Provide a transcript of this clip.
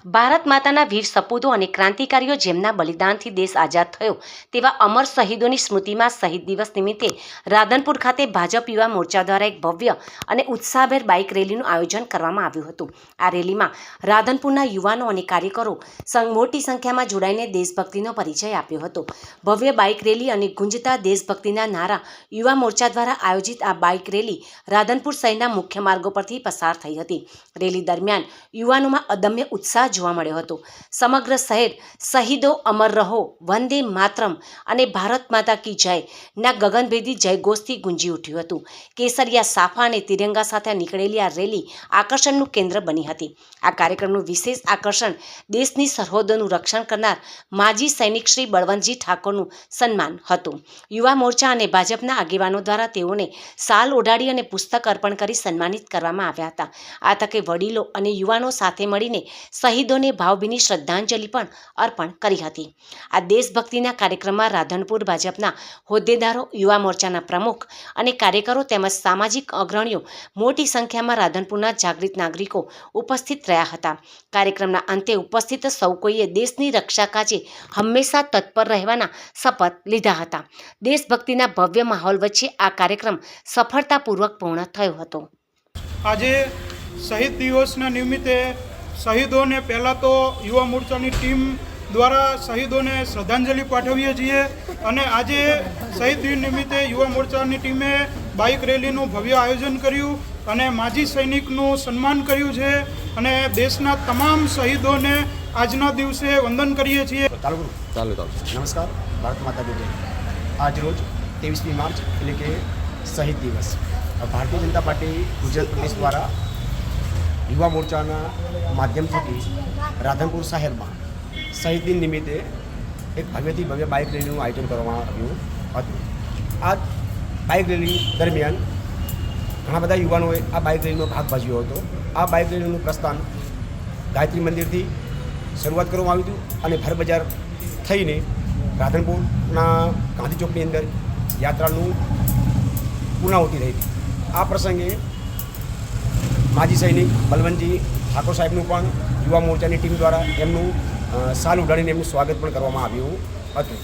ભારત માતાના વીર સપૂતો અને ક્રાંતિકારીઓ જેમના બલિદાનથી દેશ આઝાદ થયો તેવા અમર શહીદોની સ્મૃતિમાં શહીદ દિવસ નિમિત્તે રાધનપુર ખાતે ભાજપ યુવા મોરચા દ્વારા એક ભવ્ય અને ઉત્સાહભેર બાઇક રેલીનું આયોજન કરવામાં આવ્યું હતું। આ રેલીમાં રાધનપુરના યુવાનો અને કાર્યકરો મોટી સંખ્યામાં જોડાઈને દેશભક્તિનો પરિચય આપ્યો હતો। ભવ્ય બાઇક રેલી અને ગુંજતા દેશભક્તિના નારા યુવા મોરચા દ્વારા આયોજિત આ બાઇક રેલી રાધનપુર શહેરના મુખ્ય માર્ગો પરથી પસાર થઈ હતી। રેલી દરમિયાન યુવાનોમાં અદમ્ય ઉત્સાહ જોવા મળ્યો હતો। સમગ્ર શહેર શહીદો અમર રહો, વંદે માતરમ અને ભારત માતા કી જય ના ગગનભેદી જયઘોષથી ગુંજી ઉઠ્યું હતું। કેસરિયા સાફા અને તિરંગા સાથે નીકળેલી આ રેલી આકર્ષણનું કેન્દ્ર બની હતી। આ કાર્યક્રમનું વિશેષ આકર્ષણ દેશની સરહદોનું રક્ષણ કરનાર માજી સૈનિક શ્રી બળવંતજી ઠાકોરનું સન્માન હતું। યુવા મોરચા અને ભાજપના આગેવાનો દ્વારા તેઓને શાલ ઓઢાડી અને પુસ્તક અર્પણ કરી સન્માનિત કરવામાં આવ્યા હતા। આ તકે વડીલો અને યુવાનો સાથે મળીને શહીદોને ભાવભીની શ્રદ્ધાંજલિ પણ અર્પણ કરી હતી। આ દેશભક્તિના કાર્યક્રમમાં રાધનપુર ભાજપના હોદ્દેદારો, યુવા મોરચાના પ્રમુખ અને કાર્યકરો તેમજ સામાજિક અગ્રણીઓ મોટી સંખ્યામાં રાધનપુરના જાગૃત નાગરિકો ઉપસ્થિત રહ્યા હતા। કાર્યક્રમના અંતે ઉપસ્થિત સૌ કોઈએ દેશની રક્ષા કાજે હંમેશા તત્પર રહેવાના શપથ લીધા હતા। દેશભક્તિના ભવ્ય માહોલ વચ્ચે આ કાર્યક્રમ સફળતાપૂર્વક પૂર્ણ થયો હતો। આજે શહીદ દિવસના નિમિત્તે શહીદોને પહેલાં તો યુવા મોરચાની ટીમ દ્વારા શહીદોને શ્રદ્ધાંજલિ પાઠવીએ છીએ અને આજે શહીદ દિન નિમિત્તે યુવા મોરચાની ટીમે બાઇક રેલીનું ભવ્ય આયોજન કર્યું અને માજી સૈનિકનું સન્માન કર્યું છે અને દેશના તમામ શહીદોને આજના દિવસે વંદન કરીએ છીએ। નમસ્કાર, ભારત માતા કી જય। આજ રોજ 23મી માર્ચ એટલે કે શહીદ દિવસ ભારતીય જનતા પાર્ટી ગુજરાત પ્રદેશ દ્વારા યુવા મોરચાના માધ્યમથી રાધનપુર શહેરમાં શહીદ દિન નિમિત્તે એક ભવ્યથી ભવ્ય બાઇક રેલીનું આયોજન કરવામાં આવ્યું હતું। આ બાઇક રેલી દરમિયાન ઘણા બધા યુવાનોએ આ બાઇક રેલીનો ભાગ ભજવ્યો હતો। આ બાઇક રેલીનું પ્રસ્થાન ગાયત્રી મંદિરથી શરૂઆત કરવામાં આવ્યું હતું અને ભર બજાર થઈને રાધનપુરના ગાંધી ચોકની અંદર યાત્રાનું પૂર્ણાહુતિ રહી હતી। આ પ્રસંગે માજી સૈનિક બલવંતજી ઠાકોર સાહેબનું પણ યુવા મોરચાની ટીમ દ્વારા એમનું શાલ ઉડાડીને એમનું સ્વાગત પણ કરવામાં આવ્યું હતું।